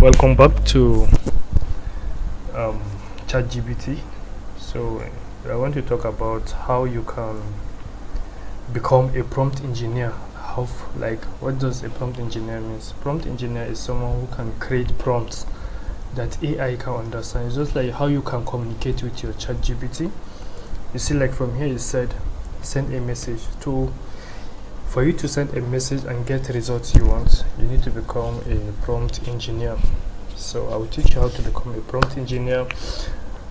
Welcome back to um, ChatGPT. So I want to talk about how you can become a prompt engineer. What does a prompt engineer means? Prompt engineer is someone who can create prompts that AI can understand. It's just like how you can communicate with your ChatGPT. You see, like from here it said send a message. For you to send a message and get results you want, you need to become a prompt engineer. So I will teach you how to become a prompt engineer.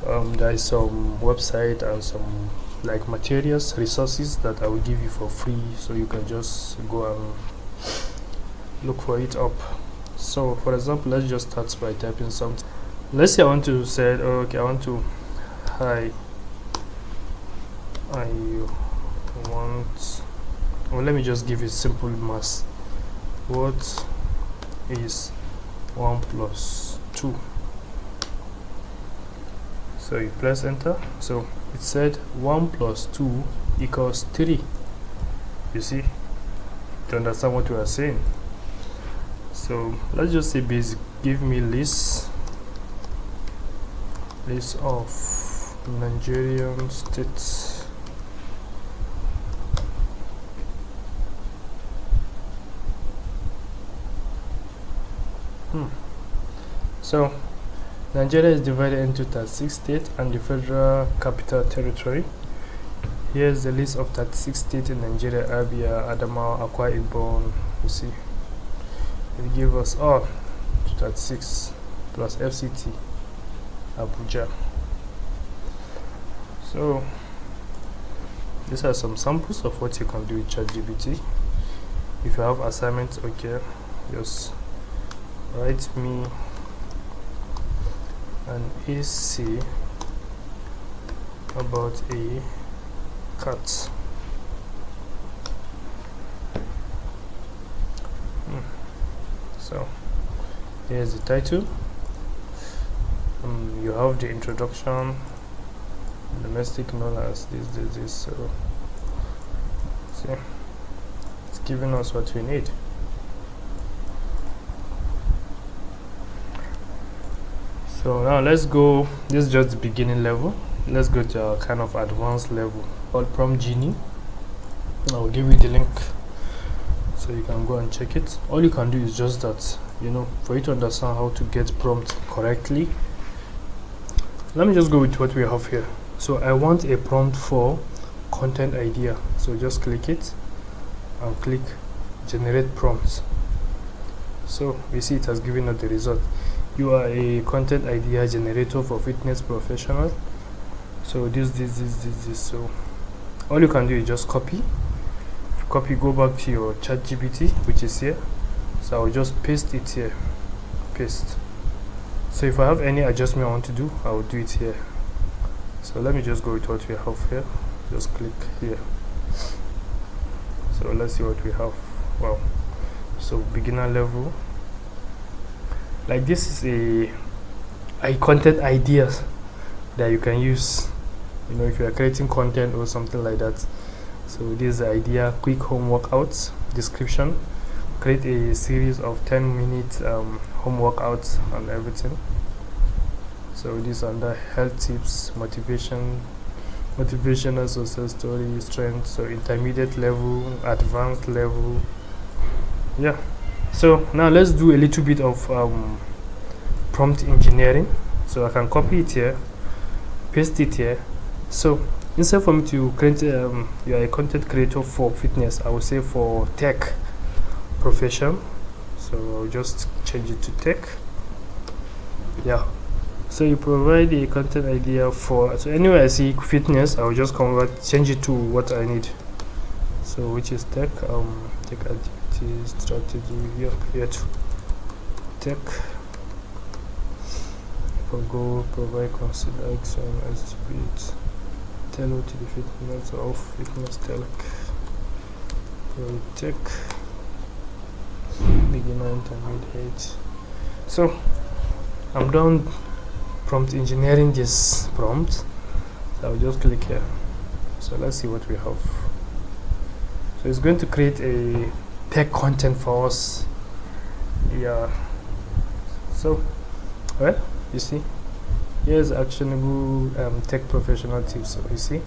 There is some website and some like materials, resources that I will give you for free, so you can just go and look for it up. So for example, let's just start by typing something. Let's say I want to say, hi, I want, well, let me just give you simple math. What is 1 plus 2? So you press enter. So it said 1 plus 2 equals 3. You see, to understand what we are saying. So let's just say basic, give me list of Nigerian states. So Nigeria is divided into 36 states and the Federal Capital Territory. Here's the list of 36 states in Nigeria: Abia, Adamawa, Akwa Ibom. You see, it gives us all 36 plus FCT, Abuja. So these are some samples of what you can do with ChatGPT. If you have assignments, okay, just write me an essay about a cat. So here's the title. You have the introduction, domestic knowledge, this. So see, it's giving us what we need. So now let's go, this is just the beginning level. Let's go to a kind of advanced level called Prompt Genie. I'll give you the link so you can go and check it. All you can do is just that, for you to understand how to get prompt correctly. Let me just go with what we have here. So I want a prompt for content idea. So just click it and click generate prompts. So you see it has given us the result. You are a content idea generator for fitness professional. So this. So all you can do is just copy, go back to your ChatGPT, which is here. So I'll just paste it here, paste. So if I have any adjustment I want to do, I will do it here. So let me just go with what we have here. Just click here. So let's see what we have. Wow. So beginner level. Like this is a content ideas that you can use, if you are creating content or something like that. So this is the idea: quick home workouts, description, create a series of 10-minute home workouts and everything. So this under health tips, motivational success story, strength. So intermediate level, advanced level. Yeah. So now let's do a little bit of prompt engineering. So I can copy it here, paste it here. So instead for me to create, you are a content creator for fitness, I will say for tech profession. So I'll just change it to tech. Yeah. So you provide a content idea for, so anyway I see fitness, I will just change it to what I need. So which is tech, tech activity strategy, here to tech. For goal, provide consider action as speed, tell to the fitness of fitness tech. Tech, beginner, intermediate. So I'm done prompt engineering this prompt. So I'll just click here. So let's see what we have. So it's going to create a tech content for us. Yeah. So well, you see, here's actionable tech professional tips. So you see,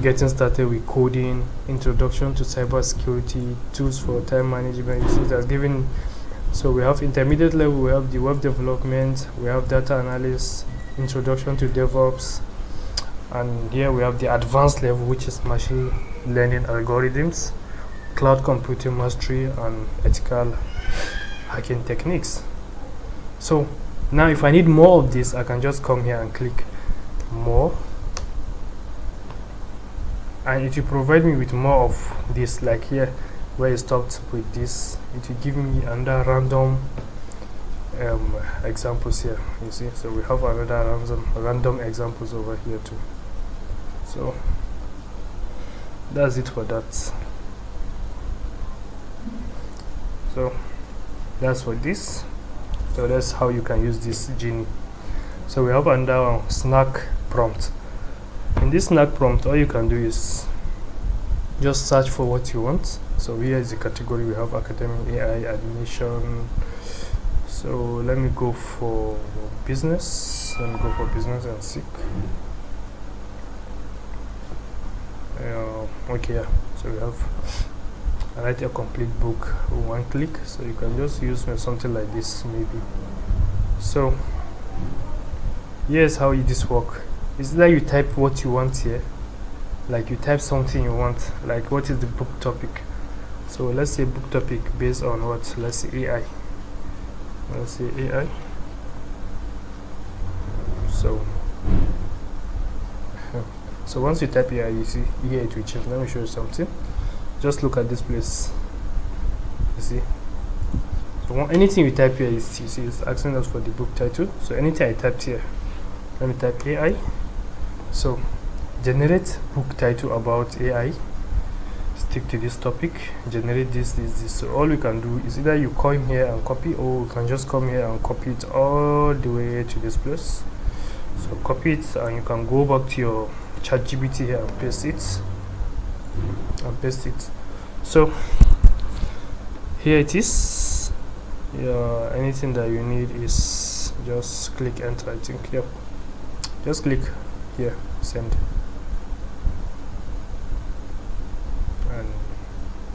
getting started with coding, introduction to cybersecurity, tools for time management. You see, that's given. So we have intermediate level, we have the web development, we have data analysis, introduction to DevOps, and here we have the advanced level, which is machine learning algorithms, cloud computing mastery, and ethical hacking techniques. So now if I need more of this, I can just come here and click more, and it will provide me with more of this. Like here where it stopped with this, it will give me another random examples here, you see. So we have another random examples over here too. So that's it for that. So that's for this. So that's how you can use this Genie. So we have another snack prompt. In this snack prompt, all you can do is just search for what you want. So here is the category. We have academic, AI, animation. So let me go for business. Let me go for business and seek. Okay, yeah. So we have write a complete book with one click. So you can just use something like this maybe. So here's how this work. It's like you type what you want here. Like you type something you want. Like what is the book topic? So let's say book topic based on what? Let's say AI. Let's say AI. So once you type AI, you see here it will change. Let me show you something. Just look at this place. You see. So anything you type here is, you see, it's asking us for the book title. So anything I typed here, let me type AI. So generate book title about AI. Stick to this topic. Generate this. So all we can do is either you come here and copy, or you can just come here and copy it all the way to this place. So copy it, and you can go back to your ChatGPT here and paste it. So here it is. Yeah, anything that you need is just click enter. I think, yeah, just click here, send. And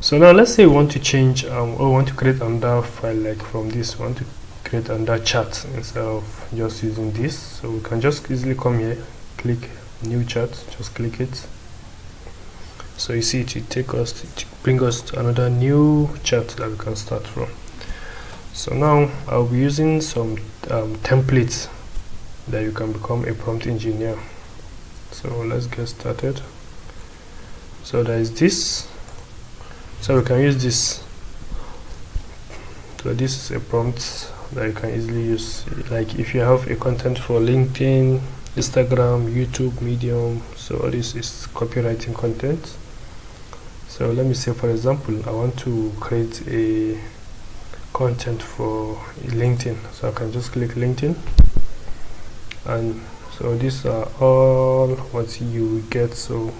so now let's say we want to change or want to create another file. Like from this, we want to create another chat instead of just using this. So we can just easily come here, click new chat, just click it. So you see it bring us to another new chat that we can start from. So now I'll be using some templates that you can become a prompt engineer. So let's get started. So there is this. So we can use this. So this is a prompt that you can easily use. Like if you have a content for LinkedIn, Instagram, YouTube, Medium. So all this is copywriting content. So let me say, for example, I want to create a content for LinkedIn. So I can just click LinkedIn, and so these are all what you get. So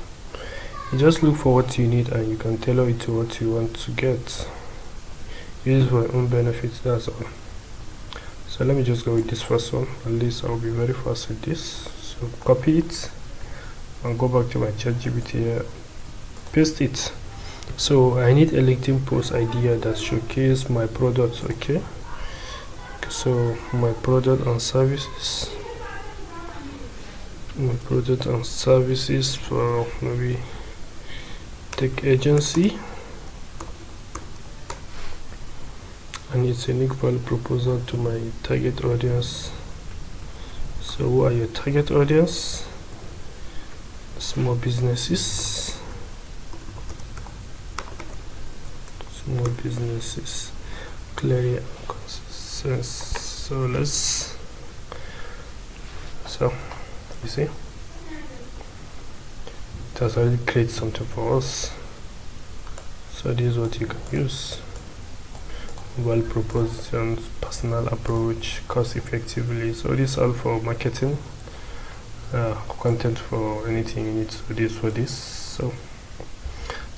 you just look for what you need, and you can tailor it to what you want to get. Use it for your own benefit. That's all. So let me just go with this first one. At least I'll be very fast with this. So copy it and go back to my ChatGPT here, paste it. So I need a LinkedIn post idea that showcase my products. Okay, so my product and services, for maybe tech agency, and it's a unique value proposal to my target audience. So who are your target audience? Small businesses, clearly and consistent. So you see, it has already created something for us. So this is what you can use. Well propositions, personal approach, cost effectively. So this is all for marketing, content for anything you need. So this for this. So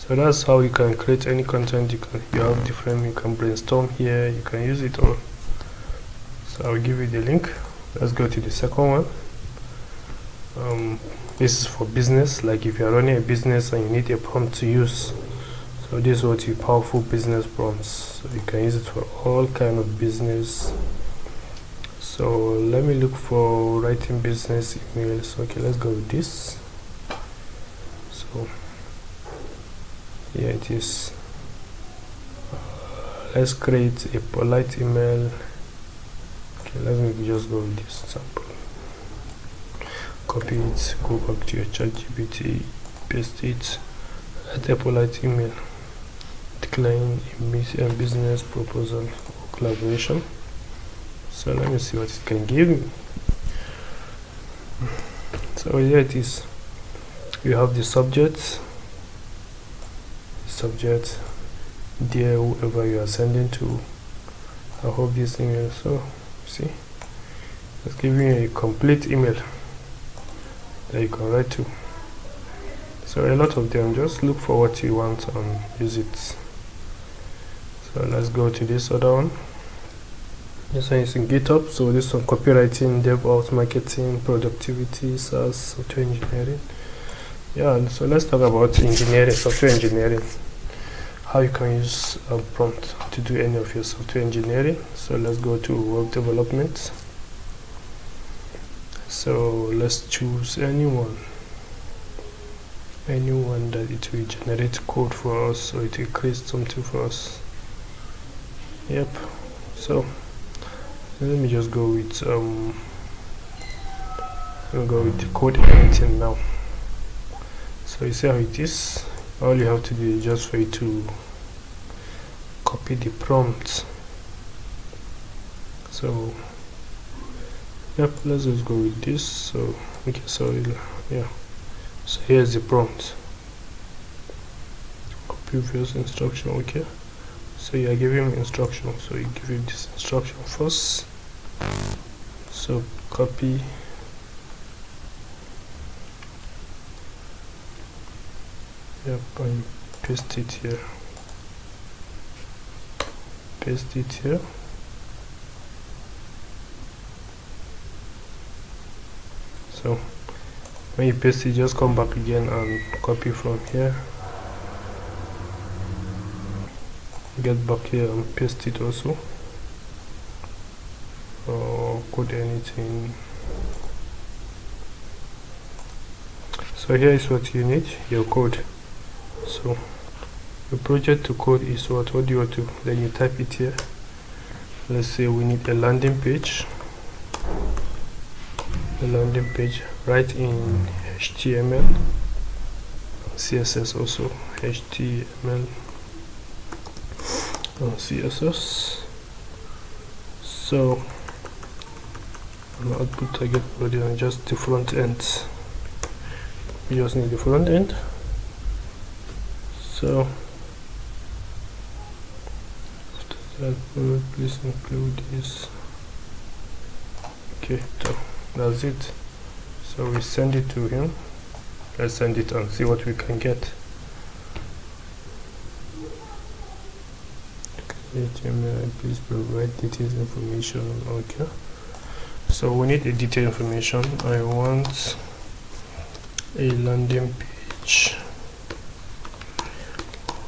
that's how you can create any content. You have different, you can brainstorm here, you can use it all. So I'll give you the link. Let's go to the second one. This is for business, like if you're running a business and you need a prompt to use. So this is what you powerful business prompts. So you can use it for all kind of business. So let me look for writing business emails. Okay, let's go with this. So here it is. Let's create a polite email. Okay, let me just go with this sample. Copy it, go back to your ChatGPT, paste it, write a polite email. Decline a business proposal or collaboration. So let me see what it can give me. So here it is. You have the subject, dear whoever you are sending to. I hope this email. So see, it's giving you a complete email that you can write to. So a lot of them, just look for what you want and use it. So let's go to this other one. This one is in GitHub. So this one, copywriting, DevOps, marketing, productivity, SaaS, software engineering. Yeah, so let's talk about engineering, software engineering. How you can use a prompt to do any of your software engineering. So let's go to web development. So let's choose anyone that it will generate code for us, so it will create something for us. Yep. So let me just go with the code editing now. So you see how it is. All you have to do is just for you to copy the prompt. So yep, let's just go with this. So okay, so yeah, so here's the prompt. Previous instruction. Okay, so you are giving instruction, so you give him this instruction first. So copy, yep, and paste it here, so when you paste it, just come back again and copy from here, get back here and paste it also, or code anything. So here is what you need, your code. So your project to code is what do you want to, then you type it here. Let's say we need a landing page, write in HTML, CSS also, HTML and CSS. So on output I get ready on just the front end. We just need the front end. So after that, please include this. Okay, so that's it. So we send it to him. Let's send it and see what we can get. Please provide detailed information. Okay, so we need a detailed information. I want a landing page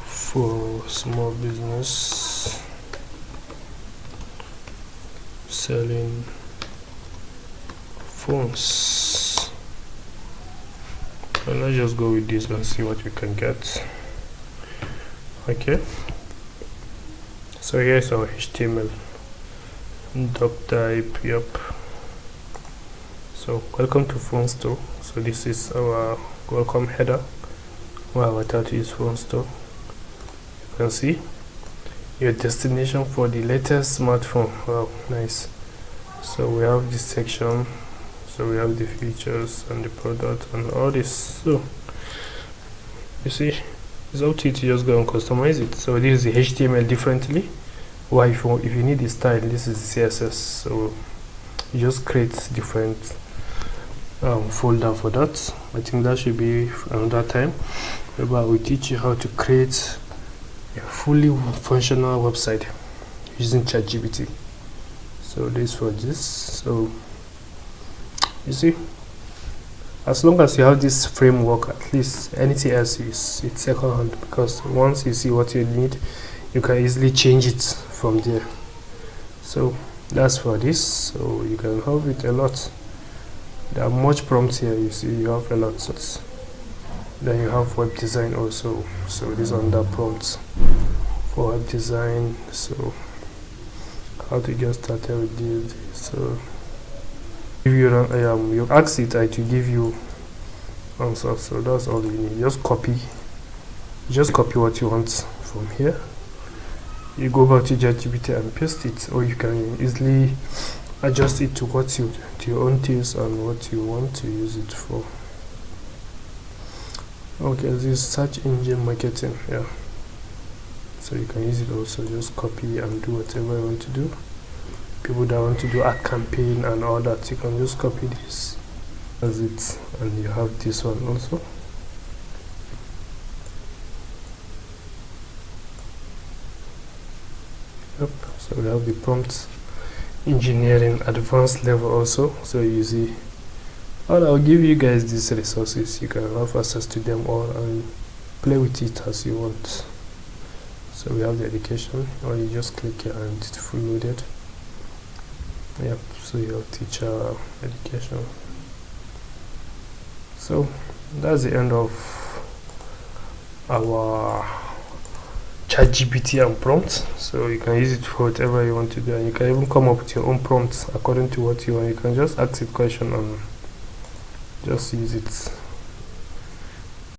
for small business selling phones. And let's just go with this and see what we can get. Okay, so here's our HTML doc type. Yep. So welcome to phone store. So this is our welcome header. Our title is phone store. You can see your destination for the latest smartphone. Wow, nice. So we have this section. So we have the features and the product and all this. So you see, it's up to you to just go and customize it. So this is the HTML differently. Why, if you need the style, this is the CSS. So you just create different folder for that. I think that should be another time. But I will teach you how to create a fully functional website using ChatGPT. So this for this. So you see, as long as you have this framework, at least anything else is it's second hand, because once you see what you need, you can easily change it from there. So that's for this. So you can have it a lot. There are much prompts here. You see, you have a lot. Then you have web design also. So this under prompts for web design. So how to get started with this. So if you ask it to give you answer. So that's all you need. Just copy what you want from here. You go back to ChatGPT and paste it, or you can easily adjust it to your own taste and what you want to use it for. Okay, this is search engine marketing. Yeah, so you can use it also. Just copy and do whatever you want to do. People that want to do a campaign and all that, you can just copy this as it, and you have this one also. Yep. So we have the prompt engineering advanced level also. So you see, I'll give you guys these resources. You can have access to them all and play with it as you want. So we have the education, or you just click here and it's full loaded. Yep. So you have teacher education. So that's the end of our ChatGPT and prompts. So you can use it for whatever you want to do, and you can even come up with your own prompts according to what you want. You can just ask it question and just use it.